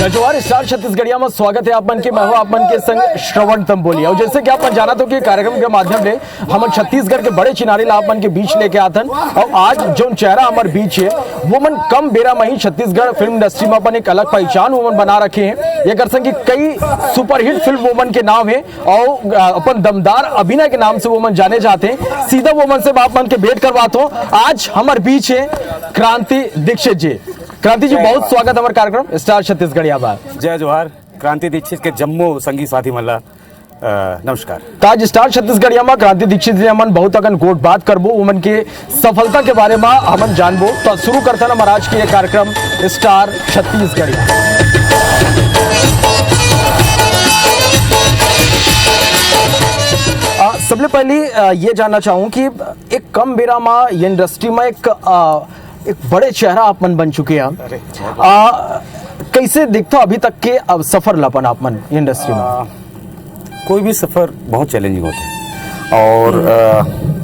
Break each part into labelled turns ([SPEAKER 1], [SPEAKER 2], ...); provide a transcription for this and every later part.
[SPEAKER 1] Jawahar star छत्तीसगढ़िया में स्वागत है आपन के। मैं हूं आपन के संग श्रवण तंबोलिया। और जैसे कि आपन जाना तो कि कार्यक्रम के माध्यम से हम छत्तीसगढ़ के बड़े चिनारी ला आपन के बीच लेके आतन। और आज जो चेहरा हमारे बीच है वो मन कम बेरा में ही छत्तीसगढ़ फिल्म इंडस्ट्री में अपन एक अलग पहचान वो मन बना रखे हैं। ये कर संग कई सुपरहिट फिल्म वो मन के नाम है और अपन दमदार अभिनय के नाम से वो मन जाने जाते हैं। सीधा वो मन से आप मन के भेंट करवाता हूँ। आज हमारे बीच है क्रांति दीक्षित जी। क्रांति जी बहुत स्वागत हमारे कार्यक्रम स्टार छत्तीसगढ़िया बा।
[SPEAKER 2] जय जवाहर। क्रांति दीक्षित के जम्मू संगी साथी मल्ला नमस्कार।
[SPEAKER 1] ताज स्टार छत्तीसगढ़िया में क्रांति दीक्षित जी हमन बहुत अगन गोट बात करबो उमन के सफलता के बारे में हमन जानबो। तो शुरू करते ना महाराज के ये कार्यक्रम स्टार छत्तीसगढ़िया। सबसे पहले ये जानना चाहूँ कि एक कम बेरा में ये इंडस्ट्री में एक बड़े चेहरा आप मन बन चुके हैं। कैसे दिखता अभी तक के अब सफर लपन आप मन इंडस्ट्री में?
[SPEAKER 2] कोई भी सफर बहुत चैलेंजिंग होता है और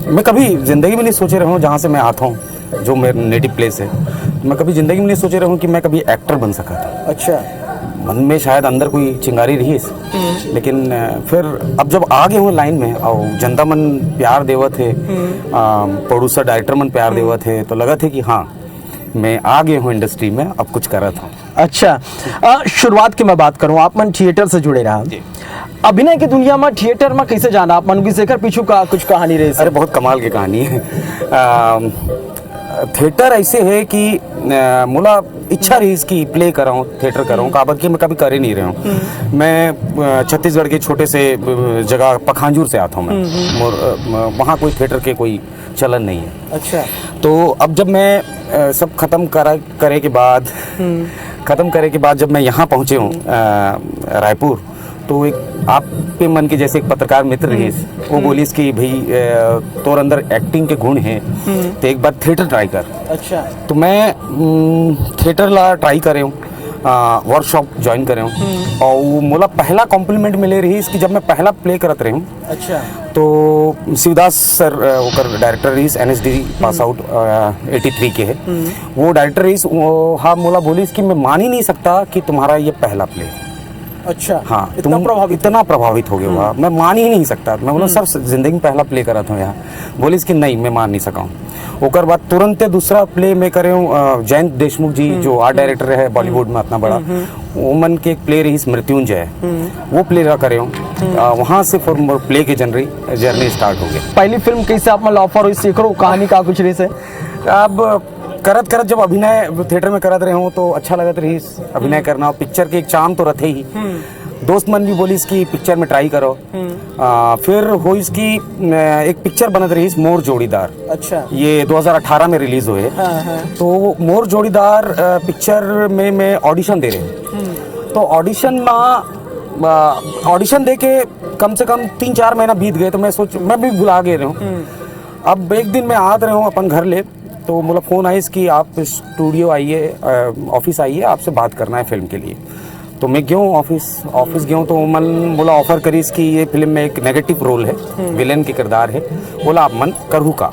[SPEAKER 2] मैं कभी जिंदगी में नहीं सोचे रहा हूँ जहाँ से मैं आता हूँ जो मेरा नेटिव प्लेस है। मैं कभी जिंदगी में नहीं सोचे रहा हूँ कि मैं कभी एक्टर बन सका था। अच्छा। मन में शायद अंदर कोई चिंगारी रही लेकिन फिर अब जब आ गए हूँ लाइन में और जनता मन प्यार देवा थे, प्रोड्यूसर डायरेक्टर मन प्यार देवा थे, तो लगा थे कि हाँ मैं आ गया हूँ इंडस्ट्री में, अब कुछ कर रहा था। अच्छा,
[SPEAKER 1] शुरुआत की मैं बात करूँ, आप मन थिएटर से जुड़े रहा। अभिनय की दुनिया में थिएटर में कैसे जाना आप मन? शेखर पीछू का कुछ कहानी रही?
[SPEAKER 2] अरे बहुत कमाल की कहानी है। थिएटर ऐसे है कि मुला इच्छा रही इसकी प्ले कर रहा हूँ, थिएटर कर रहा हूँ, काबर की मैं कभी कर ही नहीं रहा हूँ। मैं छत्तीसगढ़ के छोटे से जगह पखांजूर से आता हूँ मैं। वहाँ कोई थिएटर के कोई चलन नहीं है। अच्छा। तो अब जब मैं सब खत्म करे के बाद जब मैं यहाँ पहुँचे हूँ रायपुर, तो एक आपके मन के जैसे एक पत्रकार मित्र रही, वो बोलीस कि भाई तोर अंदर एक्टिंग के गुण हैं तो एक बार थिएटर ट्राई कर। अच्छा। तो मैं थिएटर ला ट्राई करे हूँ, वर्कशॉप ज्वाइन करे हूँ और वो मोला पहला कॉम्प्लीमेंट मिले रही कि जब मैं पहला प्ले करत रही हूँ। अच्छा। तो शिवदास सर वो डायरेक्टर रही, NSD पास आउट 83 के है वो डायरेक्टर रही। वो हाँ मोला बोलीस कि मैं मान ही नहीं सकता कि तुम्हारा ये पहला प्ले है। अच्छा। हाँ, इतना प्रभावित हो गया हुआ, मैं मान ही नहीं सकता। मैं बोला सर जिंदगी में पहला प्ले करा था यहाँ। बोली इसकी नहीं, मैं मान नहीं सका हूँ। ओकर बाद तुरंत दूसरा प्ले में करे हूँ जयंत देशमुख जी जो आर्ट डायरेक्टर है बॉलीवुड में इतना बड़ा, वोमन के एक प्ले रही मृत्युंजय, वो प्ले करे हूँ। वहाँ से फिर प्ले की जर्नी स्टार्ट हो गई।
[SPEAKER 1] पहली फिल्म कैसे आप मतलब ऑफर हुई, सीखो कहानी का कुछ रही से?
[SPEAKER 2] अब करत जब अभिनय थिएटर में करत रहे हूँ तो अच्छा लगत रही अभिनय करना। पिक्चर के एक चाम तो रथे ही, दोस्त मन भी बोली इसकी पिक्चर में ट्राई करो। फिर हो इसकी एक पिक्चर बनत रही मोर जोड़ीदार। अच्छा। ये 2018 में रिलीज हुए। तो मोर जोड़ीदार पिक्चर में मैं ऑडिशन दे रहे, तो ऑडिशन दे के कम से कम 3-4 महीना बीत गए। तो मैं भी भुला गए रहा हूँ। अब एक दिन मैं आते रहे हूँ अपन घर ले, तो मुझे फ़ोन आया कि आप स्टूडियो आइए, ऑफिस आइए, आपसे बात करना है फिल्म के लिए। तो मैं गया ऑफिस गया तो मन बोला ऑफर करी इसकी ये फिल्म में एक नेगेटिव रोल है, विलेन के किरदार है। बोला आप मन करूँ का?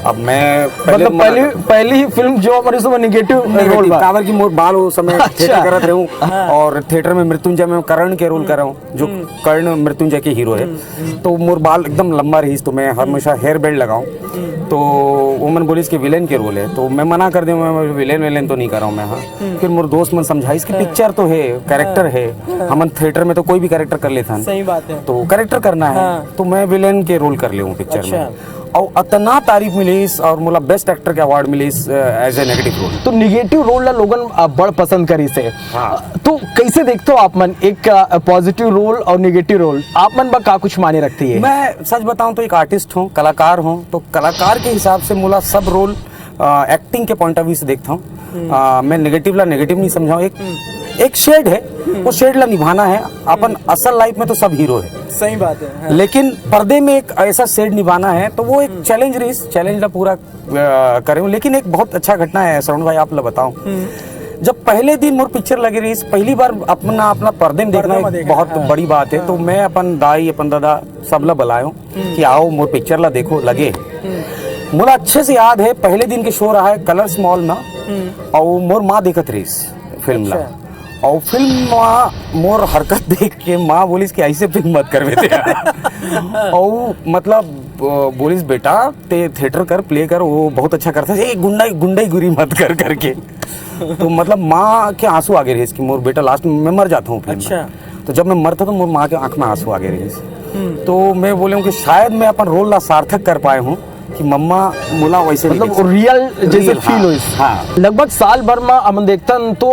[SPEAKER 2] अब मैं
[SPEAKER 1] पहली ही फिल्म जो हमारे उसमें नेगेटिव रोल
[SPEAKER 2] कावर की मोर बाल उस समय थिएटर करत रहा हूँ और थिएटर में मृत्युंजय में कर्ण के रोल कर रहा हूँ, जो कर्ण मृत्युंजय के हीरो है। तो मोर बाल एकदम लंबा रही, तो मैं हमेशा हेयर बेल्ट लगाऊँ। तो वो मन बोली इसके विलेन के रोल है, तो मैं मना कर दूँ, मैं विलेन तो नहीं कर रहा हूँ मैं। हाँ। फिर मोर दोस्त मन समझाई इसकी पिक्चर तो है, कैरेक्टर है, हम थिएटर में तो कोई भी कैरेक्टर कर लेता है। सही बात है। तो कैरेक्टर करना है तो मैं विलेन के रोल कर ले पिक्चर में। और इतना तारीफ मिली और मुला बेस्ट एक्टर के अवार्ड मिली एज ए नेगेटिव रोल। तो
[SPEAKER 1] नेगेटिव रोल ला लोगन बड़ पसंद करी से। हाँ। तो कैसे देखते हो आप मन एक पॉजिटिव रोल और नेगेटिव रोल आप मन बा का कुछ माने रखती है?
[SPEAKER 2] मैं सच बताऊं तो एक आर्टिस्ट हूँ, कलाकार हूँ, तो कलाकार के हिसाब से मुला सब रोल एक्टिंग के पॉइंट ऑफ व्यू से देखता हूँ। मैं नेगेटिव नहीं समझाऊँ, एक शेड है, वो शेड ला निभाना है। अपन असल लाइफ में तो सब हीरो है,
[SPEAKER 1] सही बात है। हाँ।
[SPEAKER 2] लेकिन पर्दे में एक ऐसा शेड निभाना है, तो वो एक चैलेंज ला पूरा करे। लेकिन एक बहुत अच्छा घटना है श्रवण भाई, आप ला बताऊं जब पहले दिन मोर पिक्चर लगी रही, पहली बार अपना पर्दे में देखना एक बहुत बड़ी बात है। तो मैं अपन दाई अपन दादा सबला बुलायो कि आओ मोर पिक्चर ला देखो लगे। मुझे अच्छे से याद है पहले दिन के शो रहा है कलर्स मॉल में, और मोर माँ देखत रही फिल्म ला, और फिल्म माँ मोर हरकत देख के माँ बोलिस कि ऐसे फिल्म मत कर बेटे और मतलब बोलिस बेटा ते थिएटर कर, प्ले कर, वो बहुत अच्छा करता है, गुंडाई गुरी मत कर करके। तो मतलब माँ के आंसू आ गए रहे इसकी, मोर बेटा लास्ट में मैं मर जाता हूँ फिल्म में। तो जब मैं मरता तो मोर माँ के आंख में आंसू आ गए रहे। तो मैं बोले कि शायद मैं अपन रोल ला सार्थक कर पाए हूँ कि मम्मा मुला वैसे
[SPEAKER 1] मतलब रियल जैसे फील हो।
[SPEAKER 2] हाँ।
[SPEAKER 1] लगभग साल भर में हम देखतन तो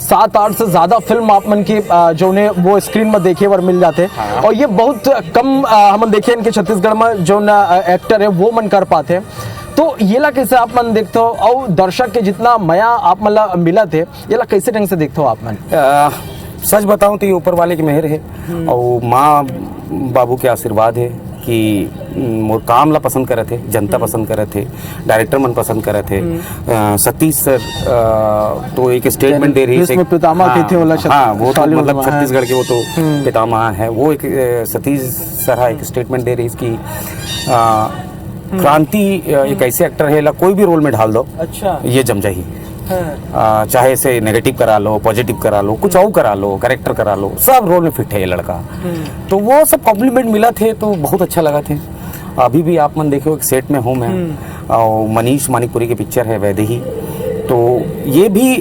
[SPEAKER 1] 7-8 से ज्यादा फिल्म आप मन के जो ने वो स्क्रीन में देखे बर मिल जाते।
[SPEAKER 2] हाँ।
[SPEAKER 1] और ये बहुत कम हम देखे इनके छत्तीसगढ़ में जो एक्टर है वो मन कर पाते। तो ये ला कैसे आप मन देखते हो, और दर्शक के जितना मया आप मतलब मिला थे ये ला कैसे ढंग से देखते हो आप मन?
[SPEAKER 2] सच बताऊं तो ये ऊपर वाले की मेहर है और माँ बाबू के आशीर्वाद है कि मोर काम ला पसंद करे थे, जनता पसंद करे थे, डायरेक्टर मन पसंद करे थे। सतीश सर तो एक स्टेटमेंट दे रही
[SPEAKER 1] है, पितामह के थे
[SPEAKER 2] वो तो मतलब छत्तीसगढ़ के वो तो पितामह है। वो एक सतीश सर एक स्टेटमेंट दे रही इसकी क्रांति एक ऐसे एक्टर है ला कोई भी रोल में ढाल दो, अच्छा ये जम जाही। चाहे से नेगेटिव करा लो, पॉजिटिव करा लो, कुछ और करा लो, कैरेक्टर करा लो, सब रोल में फिट है ये लड़का। तो वो सब कॉम्प्लीमेंट मिला थे तो बहुत अच्छा लगा थे। अभी भी आप मन देखो एक सेट में हूँ मैं, और मनीष मानिकपुरी की पिक्चर है वैदेही। तो ये भी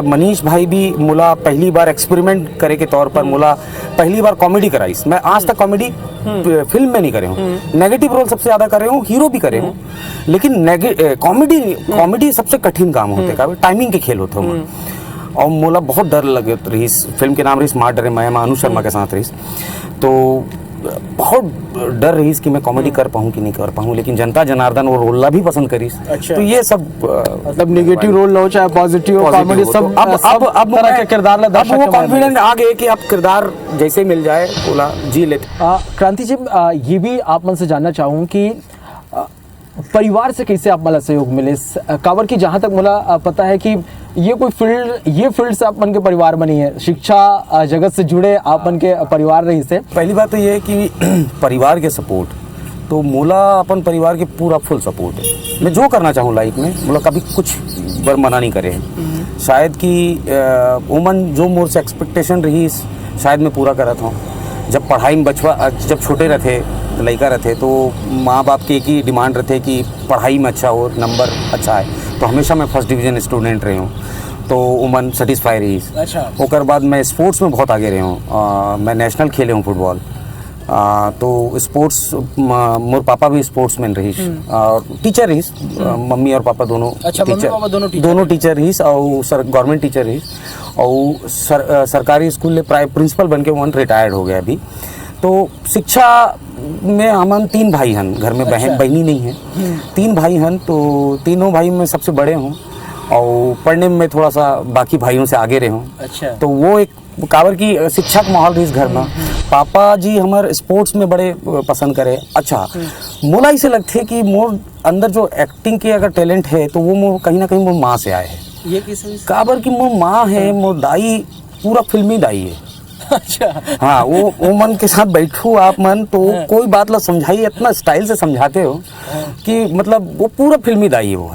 [SPEAKER 2] मनीष भाई भी मुला पहली बार एक्सपेरिमेंट करे के तौर पर मुला पहली बार कॉमेडी कराई। मैं आज तक कॉमेडी फिल्म में नहीं करे हूँ, नेगेटिव रोल सबसे ज्यादा करे हूँ, हीरो भी करे हूँ, लेकिन कॉमेडी सबसे कठिन काम होते है, टाइमिंग के खेल होते हैं। और मोला बहुत डर लगे रही, फिल्म के नाम रही स्मार्ट डरे, मैं अनु शर्मा के साथ रही, तो बहुत डर रही कि मैं कॉमेडी कर पाऊँ कि नहीं कर पाऊँ, लेकिन जनता जनार्दन वो रोल भी पसंद करी। अच्छा। तो ये सब
[SPEAKER 1] मतलब नेगेटिव रोल लो चाहे पॉजिटिव कॉमेडी सब अब तरह के किरदार ला दर्शक
[SPEAKER 2] वो कॉन्फिडेंस आ गए कि अब किरदार जैसे मिल जाए बोला जी लेते।
[SPEAKER 1] क्रांति जी ये भी आप मन से जानना चाहूँ कि परिवार से कैसे आप मला सहयोग मिले, काबर की जहाँ तक मला पता है कि ये फील्ड से आप मन के परिवार बनी है, शिक्षा जगत से जुड़े आप मन के परिवार रही से।
[SPEAKER 2] पहली बात तो ये है कि परिवार के सपोर्ट तो मोला अपन परिवार के पूरा फुल सपोर्ट है। मैं जो करना चाहूँ लाइफ में मोला कभी कुछ बर मना नहीं करे। शायद कि उमन जो मोर से एक्सपेक्टेशन रही शायद मैं पूरा करत हूँ। जब पढ़ाई में जब छोटे रहते लड़का रहते तो माँ बाप के एक ही डिमांड रहते कि पढ़ाई में अच्छा हो, नंबर अच्छा है, तो हमेशा मैं फर्स्ट डिवीज़न स्टूडेंट रही हूँ, तो उमन सेटिस्फाई रही। अच्छा। ओकर बाद मैं स्पोर्ट्स में बहुत आगे रही हूँ, मैं नेशनल खेले हूँ फुटबॉल। तो स्पोर्ट्स मोर पापा भी स्पोर्ट्स मैन रही और टीचर रही, मम्मी और पापा दोनों। अच्छा, दोनों टीचर रही और गवर्नमेंट टीचर रही, और सरकारी स्कूल में प्रिंसिपल बन के वन रिटायर्ड हो गया अभी। तो शिक्षा में हम 3 भाई हन घर में। अच्छा। बहनी नहीं है, 3 भाई हन, तो तीनों भाई में सबसे बड़े हूँ और पढ़ने में थोड़ा सा बाकी भाइयों से आगे रहे हूँ। अच्छा। तो वो एक काबर की शिक्षा का माहौल रही घर में। पापा जी हमारे स्पोर्ट्स में बड़े पसंद करे। अच्छा, मोला इसे लगते कि मोर अंदर जो एक्टिंग के अगर टैलेंट है तो वो कहीं ना कहीं मोर माँ से आए है। ये किस काबर की मोर माँ है, मोर दाई पूरा फिल्मी दाई है। अच्छा। हाँ, वो मन के साथ बैठू आप मन तो कोई बात ला समझाई, इतना स्टाइल से समझाते हो कि मतलब वो पूरा फिल्मी दाई है वो।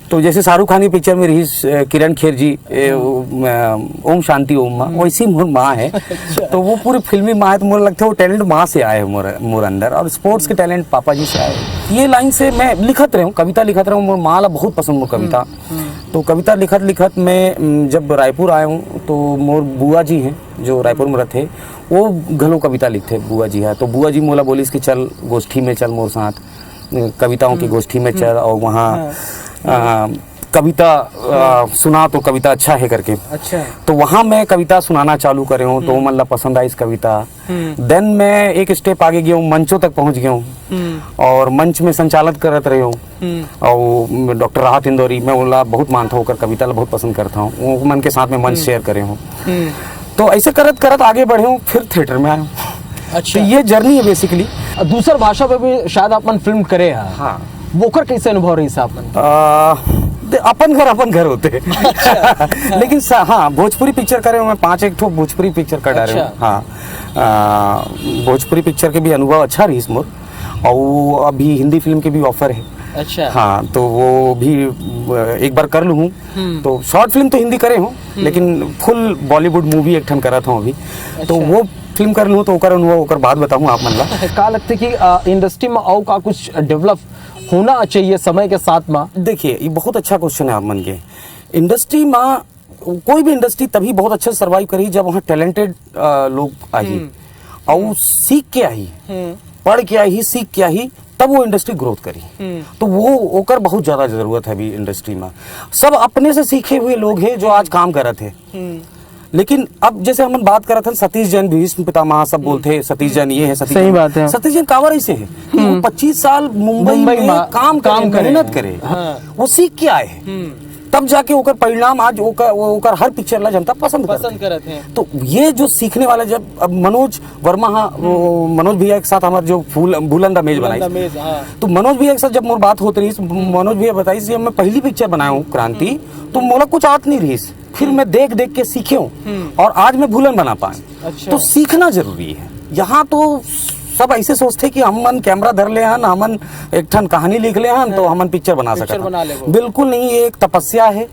[SPEAKER 2] तो जैसे शाहरुख खान की पिक्चर में रही किरण खेर जी ओम शांति ओम माँ, वैसी मोर माँ है। तो वो पूरी फिल्मी माँ है, तो मुझे लगता है वो टैलेंट माँ से आए मोर अंदर, और स्पोर्ट्स के टैलेंट पापा जी से आए। ये लाइन से मैं लिखत रहा हूँ, कविता लिखत रहा हूँ, मोर माँ ला बहुत पसंद मोर कविता। तो कविता लिखत मैं जब रायपुर आया हूँ तो मोर बुआ जी हैं जो रायपुर में रहते, वो घलो कविता लिखते बुआ जी है। तो बुआ जी मोला बोलिस कि चल गोष्ठी में चल मोर साथ, कविताओं की गोष्ठी में चल, और वहाँ कविता सुना तो कविता अच्छा है करके। अच्छा। तो वहाँ मैं कविता सुनाना चालू करे हूँ, तो मतलब पसंद आई इस कविता। देन मैं एक स्टेप आगे गया हूँ, मंचों तक पहुँच गया हूँ और मंच में संचालित करत रहे हूँ। और डॉक्टर राहत इंदौरी मैं बोला बहुत मानता हूँ, कविता बहुत पसंद करता हूँ, वो मन के साथ में मंच शेयर करे हूँ। तो ऐसे करत आगे बढ़े हूँ, फिर थिएटर में आया हूँ। अच्छा। तो ये जर्नी है बेसिकली।
[SPEAKER 1] दूसर भाषा पे भी शायद आप फिल्म करे हैं। हाँ। वोकर कैसे अनुभव रही साहब?
[SPEAKER 2] अपन घर होते हैं। लेकिन हाँ, भोजपुरी पिक्चर करे हूँ मैं, 5 एक ठो भोजपुरी पिक्चर कर डाले हूँ। हाँ, भोजपुरी पिक्चर के भी अनुभव अच्छा रही मोर, और अभी हिंदी फिल्म के भी ऑफर है।
[SPEAKER 1] अच्छा।
[SPEAKER 2] हाँ, तो वो भी एक बार कर लूँ। तो शॉर्ट फिल्म तो हिंदी करे हूँ, लेकिन फुल बॉलीवुड मूवी एक ठन करा था अभी। तो वो फिल्म कर लूँ तो ओकर अनुभव ओकर बाद बताऊँ आप मन ला।
[SPEAKER 1] का लगता है कि इंडस्ट्री में और का कुछ डेवलप होना चाहिए समय के साथ में?
[SPEAKER 2] देखिए, ये बहुत अच्छा क्वेश्चन है आप मन के। इंडस्ट्री में, कोई भी इंडस्ट्री तभी बहुत अच्छा सर्वाइव करी जब वहाँ टैलेंटेड लोग आई और सीख के आई, पढ़ के आई, सीख के आई, तब वो इंडस्ट्री ग्रोथ करी। तो वो ओकर बहुत ज्यादा जरूरत है अभी इंडस्ट्री में। सब अपने से सीखे हुए लोग हैं जो आज काम कर रहे थे। लेकिन अब जैसे हम बात कर रहे थे, सतीश जैन, भीष्म पितामह, सब बोलते हैं सतीश जैन ये है, सतीश
[SPEAKER 1] सही बात है।
[SPEAKER 2] सतीश जैन कावर ऐसे है कि वो 25 साल मुंबई में काम करे, मेहनत करे। वो सीख के आए, तब जाके ओकर परिणाम आज ओकर हर पिक्चर ला जनता पसंद करते हैं। तो ये जो सीखने वाला, जब अब मनोज वर्मा, मनोज भैया के साथ हमारे जो बुलंद मेज बनाई, तो मनोज भैया के साथ जब मोर बात होती रही, मनोज भैया बताई जब मैं पहली पिक्चर बनाया हूँ क्रांति, तो मोला कुछ आत नहीं रही, फिर मैं देख देख के सीखे हूँ और आज मैं भूलन बना पाए।
[SPEAKER 1] अच्छा।
[SPEAKER 2] तो सीखना जरूरी है। यहाँ तो सब ऐसे सोचते कि हमन कैमरा धर ले हन, हमन एक ठन कहानी लिख ले हन, तो हमन पिक्चर बना सकते हैं। बिल्कुल नहीं, ये एक तपस्या है।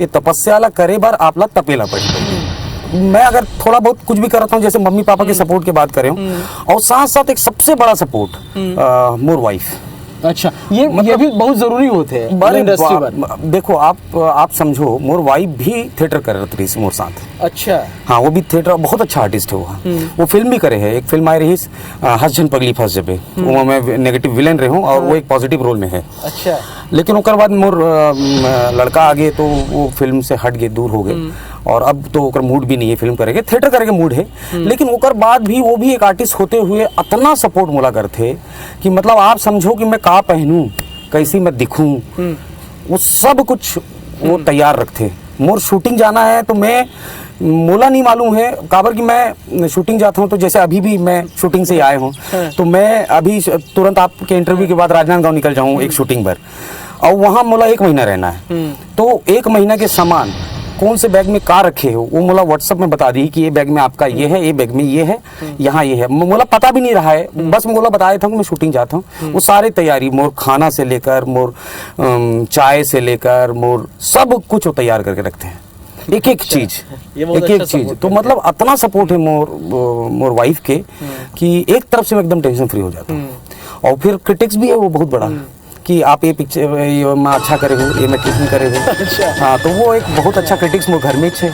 [SPEAKER 2] ये तपस्या ला करे बार आप ला तपेला पड़ी। मैं अगर थोड़ा बहुत कुछ भी करता हूँ, जैसे मम्मी पापा के सपोर्ट की बात करें, और साथ साथ एक सबसे बड़ा सपोर्ट मोर वाइफ।
[SPEAKER 1] अच्छा, ये भी बहुत जरूरी होते हैं इंडस्ट्री में।
[SPEAKER 2] देखो, आप समझो, मोर वाइफ भी थिएटर कर रही थी मोर साथ।
[SPEAKER 1] अच्छा।
[SPEAKER 2] हाँ, वो भी थिएटर, बहुत अच्छा आर्टिस्ट है वो फिल्म भी करे है। एक फिल्म आई रही हंस जन पगली फंस जबे, वो मैं नेगेटिव विलेन रही हूँ और वो एक पॉजिटिव रोल में है।
[SPEAKER 1] अच्छा।
[SPEAKER 2] लेकिन ओकर बाद मोर लड़का आ गए तो वो फिल्म से हट गए, दूर हो गए, और अब तो ओकर मूड भी नहीं है फिल्म करेंगे, थिएटर करेंगे मूड है। लेकिन ओकर बाद भी वो भी एक आर्टिस्ट होते हुए इतना सपोर्ट मोला करते कि मतलब आप समझो कि मैं का पहनूं, कैसी मैं दिखूं, वो सब कुछ वो तैयार रखते। मोर शूटिंग जाना है तो मैं, मोला नहीं मालूम है काबर कि मैं शूटिंग जाता हूँ, तो जैसे अभी भी मैं शूटिंग से ही आए हूँ, तो मैं अभी तुरंत आपके इंटरव्यू के बाद राजनांदगांव निकल जाऊँ एक शूटिंग पर, और वहाँ मोला 1 महीना रहना है। तो 1 महीना के सामान कौन से बैग में का रखे हो, वो मोला व्हाट्सएप में बता दी कि ये बैग में आपका ये है, ये बैग में ये है, यहाँ ये है। मोला पता भी नहीं रहा है, बस मोला बताया था कि मैं शूटिंग जाता हूँ। वो सारी तैयारी, मोर खाना से लेकर, मोर चाय से लेकर, मोर सब कुछ वो तैयार करके रखते हैं, एक एक चीज, एक एक चीज। तो मतलब इतना सपोर्ट है मोर वाइफ के कि एक तरफ से मैं एकदम टेंशन फ्री हो जाता हूँ। और फिर क्रिटिक्स भी है वो बहुत बड़ा कि आप ये पिक्चर ये मैं अच्छा करे हो, ये मैं ठीक नहीं करे हो।
[SPEAKER 1] अच्छा।
[SPEAKER 2] हाँ, तो वो एक बहुत अच्छा क्रिटिक्स मोर घर में है,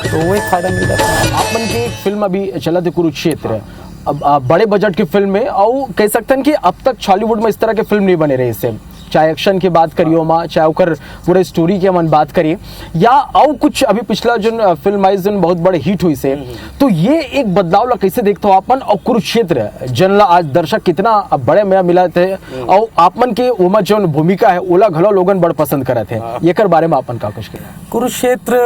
[SPEAKER 2] तो वो एक फायदा मिल जाता है।
[SPEAKER 1] आप मन की फिल्म अभी चला थी कुरुक्षेत्र, अब बड़े बजट की फिल्म है, और कह सकते हैं कि अब तक हॉलीवुड में इस तरह के फिल्म नहीं बने रहे इससे, चाहे एक्शन की बात करियो माँ, चाहे ओकर पूरे स्टोरी की हम बात करिए, या और कुछ अभी पिछला जो फिल्म आई जो बहुत बड़े हिट हुई से, तो ये एक बदलाव ला कैसे देखते हो आपन? और कुरुक्षेत्र जनला आज दर्शक कितना बड़े में मिला थे, और आपमन के उमा जो भूमिका है ओला घलो लोगन बड़ पसंद करे थे, ये कर बारे में आपन का कुछ कहना?
[SPEAKER 2] कुरुक्षेत्र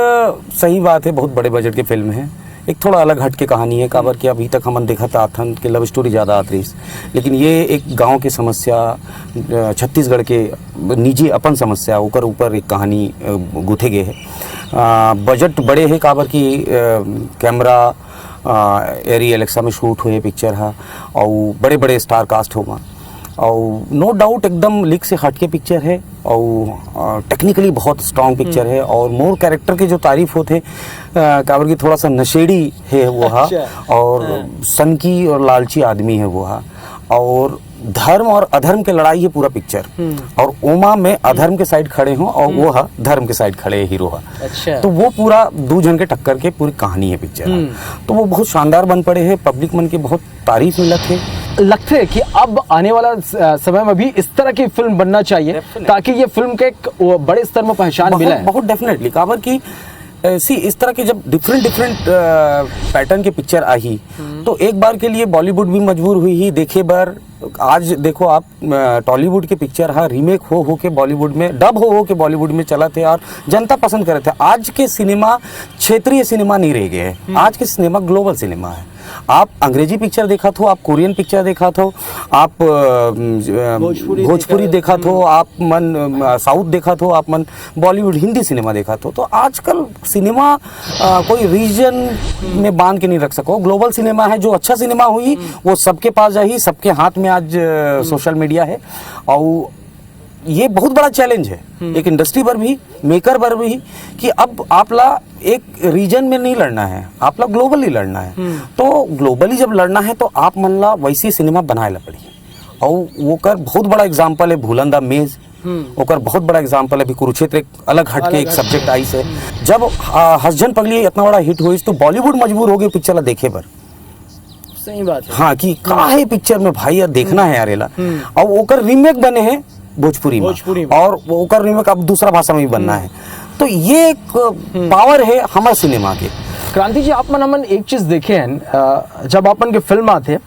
[SPEAKER 2] सही बात है, बहुत बड़े बजट की फिल्म है, एक थोड़ा अलग हट के कहानी है। काबर कि अभी तक हमन देखा था आथन के लव स्टोरी ज़्यादा आती रही, लेकिन ये एक गांव की समस्या, छत्तीसगढ़ के निजी अपन समस्या ओकर ऊपर एक कहानी गुथे गए है। बजट बड़े है, काबर की कैमरा एरी एलेक्सा में शूट हुए पिक्चर है, और बड़े बड़े स्टार कास्ट होगा, और नो डाउट एकदम लीक से हट के पिक्चर है, और टेक्निकली बहुत स्ट्रॉन्ग पिक्चर है। और मोर कैरेक्टर के जो तारीफ होते काबर की थोड़ा सा नशेड़ी है वो हा, और सनकी और लालची आदमी है वो हा, और धर्म और अधर्म के लड़ाई है पूरा पिक्चर, और उमा में अधर्म के साइड खड़े हो और वो हा धर्म के साइड खड़े हीरो हा।
[SPEAKER 1] अच्छा।
[SPEAKER 2] तो वो पूरा 2 जन के टक्कर के पूरी कहानी है पिक्चर। तो वो बहुत शानदार बन पड़े हैं, पब्लिक मन की बहुत तारीफ मिलत है।
[SPEAKER 1] लगता है कि अब आने वाला समय में भी इस तरह की फिल्म बनना चाहिए, ताकि ये फिल्म के एक बड़े स्तर में पहचान मिले।
[SPEAKER 2] बहुत डेफिनेटली, काबर की सी इस तरह के जब डिफरेंट पैटर्न के पिक्चर आई, तो एक बार के लिए बॉलीवुड भी मजबूर हुई ही देखे बार। आज देखो आप, टॉलीवुड के पिक्चर हाँ रीमेक हो के बॉलीवुड में, डब हो के बॉलीवुड में चला थे और जनता पसंद कर रहे थे। आज के सिनेमा क्षेत्रीय सिनेमा नहीं रह गए हैं, आज के सिनेमा ग्लोबल सिनेमा है। आप अंग्रेजी पिक्चर देखा तो, आप कोरियन पिक्चर देखा तो, आप भोजपुरी देखा तो, आप मन साउथ देखा तो, आप मन बॉलीवुड हिंदी सिनेमा देखा तो आजकल सिनेमा कोई रीजन में बांध के नहीं रख सको। ग्लोबल सिनेमा है, जो अच्छा सिनेमा हुई वो सबके पास जाही, सबके हाथ में आज सोशल मीडिया है। और ये बहुत बड़ा चैलेंज है एक इंडस्ट्री पर भी, मेकर पर भी, कि अब आपला एक रीजन में नहीं लड़ना है, आपला ग्लोबली लड़ना है। तो ग्लोबली जब लड़ना है तो आप मन ला वैसी सिनेमा बनाए ला पड़ी। और वो कर बहुत बड़ा एग्जाम्पल है भूलन द मेज, ओकर बहुत बड़ा एग्जाम्पल है। अभी कुरुक्षेत्र एक अलग हटके एक सब्जेक्ट आई से, जब हसजन पगली इतना बड़ा हिट हुई तो बॉलीवुड मजबूर हो गई पिक्चर ला देखे पर।
[SPEAKER 1] सही बात है।
[SPEAKER 2] हाँ, कि कहा है पिक्चर में भाई यार देखना है यार एला। और ओकर रीमेक बने हैं भोजपुरी में, और ओकर रीमेक अब दूसरा भाषा में भी बनना है। तो ये एक पावर है हमारे सिनेमा के।
[SPEAKER 1] क्रांति जी, आप मन एक चीज देखे हैं, जब अपन के फिल्म आते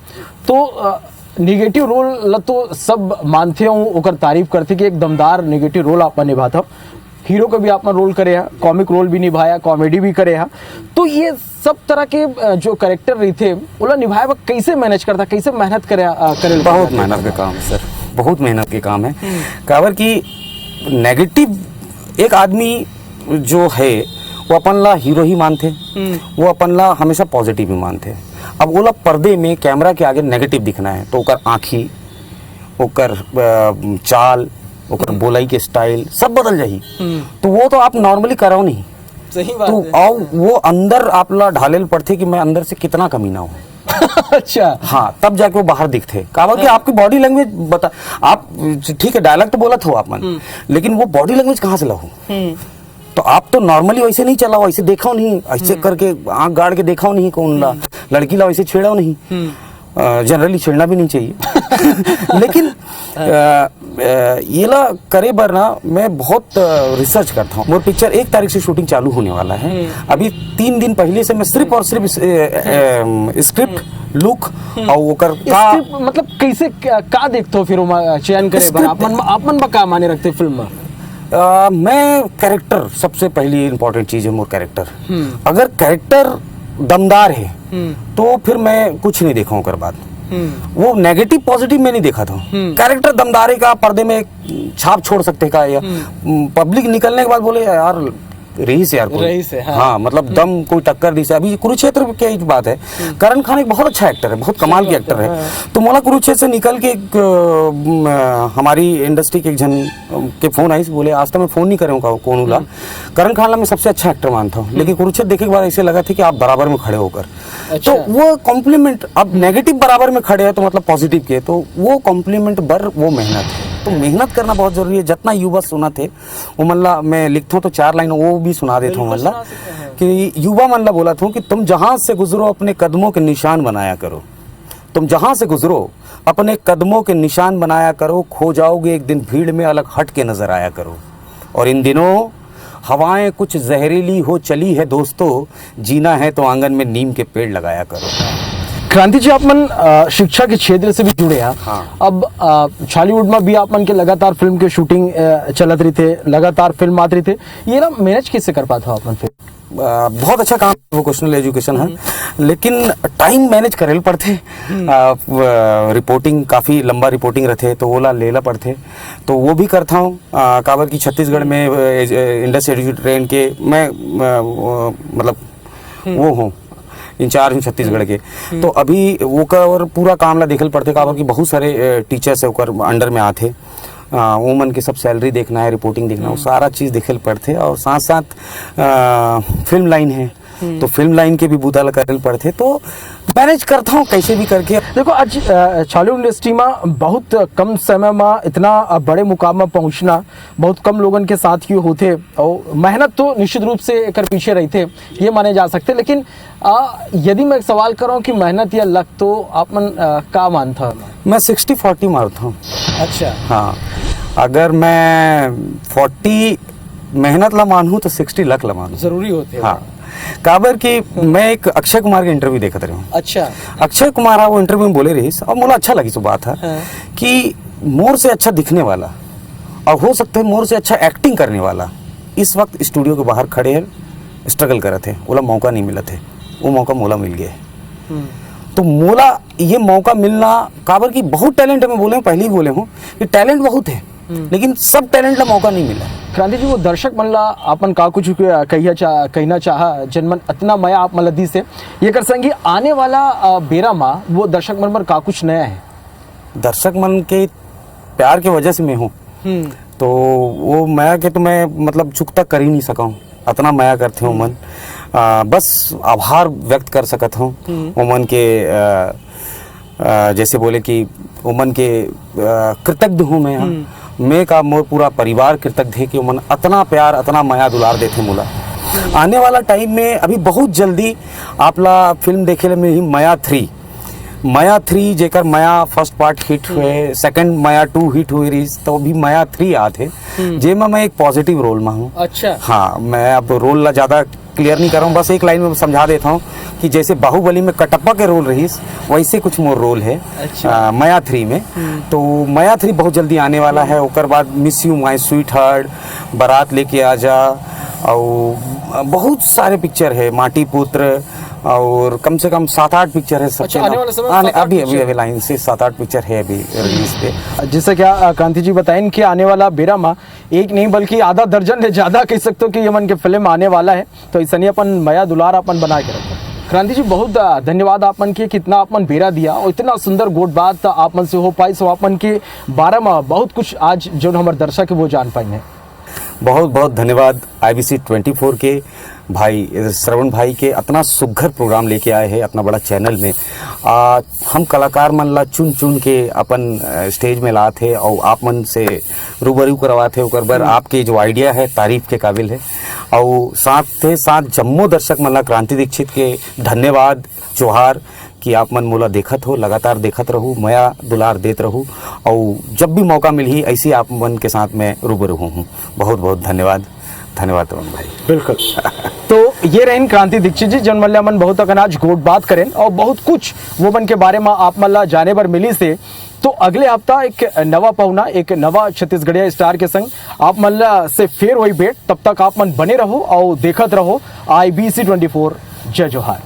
[SPEAKER 1] तो निगेटिव रोल ल तो सब मानते हो, ओकर तारीफ करते कि एक दमदार निगेटिव रोल आपने निभाता। हीरो का भी आपने रोल करे है, कॉमिक रोल भी निभाया, कॉमेडी भी करे है। तो ये सब तरह के जो कैरेक्टर रही थे ओला निभाए कैसे मैनेज करता, कैसे मेहनत करे?
[SPEAKER 2] बहुत मेहनत का काम है सर, बहुत मेहनत के काम है। काबर की नेगेटिव एक आदमी जो है वो अपन ला हीरो ही मानते, वो अपन ला हमेशा पॉजिटिव ही मानते। अब वो ला पर्दे में कैमरा के आगे नेगेटिव दिखना है तो ओकर आँखी, ओकर चाल, ओकर बोलाई के स्टाइल सब बदल जाही। तो वो तो आप नॉर्मली करो नहीं।
[SPEAKER 1] सही बात
[SPEAKER 2] तो
[SPEAKER 1] है।
[SPEAKER 2] और वो अंदर आप ला ढाले पड़ते कि मैं अंदर से कितना कमीना हूँ।
[SPEAKER 1] अच्छा,
[SPEAKER 2] हाँ, तब जाके वो बाहर दिखते। कहा कि आपकी बॉडी लैंग्वेज बता, आप ठीक है डायलॉग तो बोला था आप मन, लेकिन वो बॉडी लैंग्वेज कहाँ से लाऊं? तो आप तो नॉर्मली वैसे नहीं चलाओ, ऐसे देखा नहीं, ऐसे करके आंख गाड़ के देखा नहीं कौन ला लड़की ला वैसे छेड़ाओ नहीं। जनरली छेड़ना भी नहीं चाहिए। लेकिन ये ला करे बर ना मैं बहुत रिसर्च करता हूँ। मोर पिक्चर 1 तारीख से शूटिंग चालू होने वाला है। अभी 3 दिन पहले से मैं सिर्फ और सिर्फ स्क्रिप्ट, लुक और ओकर का
[SPEAKER 1] मतलब कैसे का देखते हो फिर चयन करे बार आपन का माने रखते फिल्म में?
[SPEAKER 2] मैं कैरेक्टर सबसे पहली इंपॉर्टेंट चीज है मोर कैरेक्टर। अगर कैरेक्टर दमदार है तो फिर मैं कुछ नहीं देखा ओकर बाद। वो नेगेटिव पॉजिटिव में नहीं देखा था। कैरेक्टर दमदार का पर्दे में छाप छोड़ सकते का, या पब्लिक निकलने के बाद बोले यार रईस यार
[SPEAKER 1] रईस है,
[SPEAKER 2] हाँ मतलब दम कोई टक्कर दी से। अभी कुरुक्षेत्र की बात है, करण खान एक बहुत अच्छा एक्टर है, बहुत कमाल के एक्टर है। तो मोला कुरुक्षेत्र से निकल के हमारी इंडस्ट्री के एक जन के फोन आई, बोले आज तो मैं फोन नहीं करूँगा कौन उला, करण खान ला मैं सबसे अच्छा एक्टर मानता हूँ, लेकिन कुरुक्षेत्र देखे के बाद ऐसे लगा था कि आप बराबर में खड़े होकर। तो वो कॉम्प्लीमेंट, अब नेगेटिव बराबर में खड़े हैं तो मतलब पॉजिटिव के, तो वो कॉम्प्लीमेंट बर वो मेहनत है। तो मेहनत करना बहुत जरूरी है। जितना युवा सुना थे वो मल्ला मैं लिखता हूँ तो 4 लाइन वो भी सुना देता हूँ मल्ला, कि युवा मल्ला बोला था कि तुम जहां से गुजरो अपने कदमों के निशान बनाया करो। तुम जहां से गुजरो अपने कदमों के निशान बनाया करो, खो जाओगे एक दिन भीड़ में अलग हट के नजर आया करो। और इन दिनों हवाएं कुछ जहरीली हो चली है दोस्तों, जीना है तो आंगन में नीम के पेड़ लगाया करो।
[SPEAKER 1] क्रांति जी, आप मन शिक्षा के क्षेत्र से भी जुड़े हैं।
[SPEAKER 2] हाँ।
[SPEAKER 1] अब बॉलीवुड में भी आप मन के लगातार फिल्म के शूटिंग चलत रही थे, लगातार फिल्म आती रही थे, ये ना मैनेज कैसे कर पाते हो आप मन फिर?
[SPEAKER 2] बहुत अच्छा काम वोकेशनल एजुकेशन है, लेकिन टाइम मैनेज करे पड़ते। रिपोर्टिंग काफ़ी लंबा रिपोर्टिंग रहते तो वो ला लेला पड़ते, तो वो भी करता हूँ। काबर की छत्तीसगढ़ में इंडस एजुकेशन ट्रेन के मैं मतलब वो हूँ इंचार्ज हूँ छत्तीसगढ़ के। तो अभी वो का और पूरा काम ला देखल पड़ते, काबर की बहुत सारे टीचर्स है ओकर अंडर में आते, वुमन के सब सैलरी देखना है, रिपोर्टिंग देखना है, वो सारा चीज़ देखल पड़ते। और साथ साथ फिल्म लाइन है तो फिल्म लाइन के भी बुदा करल पड़ते, तो मैनेज करता हूँ कैसे भी करके।
[SPEAKER 1] देखो आज बॉलीवुड इंडस्ट्री में बहुत कम समय में इतना बड़े मुकाम में पहुंचना बहुत कम लोगन के साथ ही होते, और मेहनत तो निश्चित रूप से एक पीछे रही थे ये माने जा सकते। लेकिन यदि मैं एक सवाल करूं कि मेहनत या लक, तो आप मन का मानता?
[SPEAKER 2] मैं 60-40 मारता हूँ।
[SPEAKER 1] अच्छा,
[SPEAKER 2] हाँ, अगर मैं 40 मेहनत ला मानूँ तो 60 लक ला मानूँ
[SPEAKER 1] जरूरी होते।
[SPEAKER 2] हाँ, काबर की मैं एक अक्षय कुमार के इंटरव्यू देखत रहा हूँ।
[SPEAKER 1] अच्छा,
[SPEAKER 2] अक्षय कुमार वो इंटरव्यू में बोले रही और मुझे अच्छा लगी सो बात है कि मोर से अच्छा दिखने वाला और हो सकता है मोर से अच्छा एक्टिंग करने वाला इस वक्त स्टूडियो के बाहर खड़े हैं, स्ट्रगल कर रहे थे, बोला मौका नहीं मिला थे, वो मौका मोला मिल गया है। तो मोला ये मौका मिलना काबर की बहुत टैलेंट है, मैं बोले हूँ, पहले ही बोले हूँ कि टैलेंट बहुत है, लेकिन सब टैलेंट ला मौका नहीं मिला।
[SPEAKER 1] क्रांति जी, वो दर्शक मन ला अपन का कुछ कहना चाहा जनमन इतना मया आप मन दी से ये कर संगी आने वाला बेरा मा वो दर्शक मन पर का कुछ नया है?
[SPEAKER 2] दर्शक मन के प्यार के वजह से मैं हूँ, तो वो माया के तो मैं मतलब चुकता कर ही नहीं सका हूँ, इतना माया करते हो मन। बस आभार व्यक्त कर सकत हूँ उमन के, जैसे बोले कि उमन के कृतज्ञ हूँ मैं का मोर पूरा परिवार कृतज्ञ है कि उमन इतना प्यार इतना माया दुलार देते मोला। आने वाला टाइम में अभी बहुत जल्दी आपला फिल्म देखे में ही माया 3 जेकर माया फर्स्ट पार्ट हिट हुए, सेकंड माया 2 हिट हुई रही, तो अभी माया 3 आते जे मैं एक पॉजिटिव रोल में हूँ।
[SPEAKER 1] अच्छा।
[SPEAKER 2] हाँ, मैं अब रोल ला ज़्यादा क्लियर नहीं कर रहा हूँ, बस एक लाइन में समझा देता हूँ कि जैसे बाहुबली में कटप्पा के रोल रही वैसे कुछ मोर रोल है।
[SPEAKER 1] अच्छा।
[SPEAKER 2] माया 3 में। तो माया 3 बहुत जल्दी आने वाला है। ओकर बाद miss you my sweet heart, बारात लेके आजा, और बहुत सारे पिक्चर है, माटी पुत्र, और कम से कम 7-8 पिक्चर है।
[SPEAKER 1] अच्छा, आने वाले समय में
[SPEAKER 2] अभी लाइन से 7-8 पिक्चर है अभी रिलीज पे।
[SPEAKER 1] जिससे क्या क्रांति जी बताएं कि आने वाला बेरा मा एक नहीं बल्कि आधा दर्जन है, ज्यादा कह सकते हो कि ये मन के फिल्म आने वाला है, तो इसने अपन मया दुलार अपन बना के रखो। क्रांति जी बहुत धन्यवाद आपन के, कितना आपन बेरा दिया और इतना सुंदर गोट बात आपन से हो पाई, सो आपन के बारे में बहुत कुछ आज जो हमारे दर्शक है वो जान पाए हैं।
[SPEAKER 2] बहुत बहुत धन्यवाद IBC 24 के भाई श्रवण भाई के, इतना सुघर प्रोग्राम लेके आए हैं इतना बड़ा चैनल में। हम कलाकार मन ला चुन चुन के अपन स्टेज में लाते और आप मन से रूबरू करवाते, ओकर बर आपके जो आइडिया है तारीफ के काबिल है। और साथ जम्मो दर्शक मन ला क्रांति दीक्षित के धन्यवाद, जोहार कि आप मन मोला देखत हो, लगातार देखत रहूँ, मया दुलार देत रहूँ, और जब भी मौका मिली ऐसे आप मन के साथ मैं रूबरू हूँ। बहुत बहुत धन्यवाद रमन भाई।
[SPEAKER 1] बिल्कुल। तो ये रहे क्रांति दीक्षित जी, जन मल्ला मन बहुत अनाज गोट बात करें और बहुत कुछ वो मन के बारे में आप मल्ला जाने पर मिली से। तो अगले हफ्ता एक नवा पहुना, एक नवा छत्तीसगढ़िया स्टार के संग आप मल्ला से फिर वही भेंट। तब तक आप मन बने रहो और देखत रहो IBC 24। जय जोहार।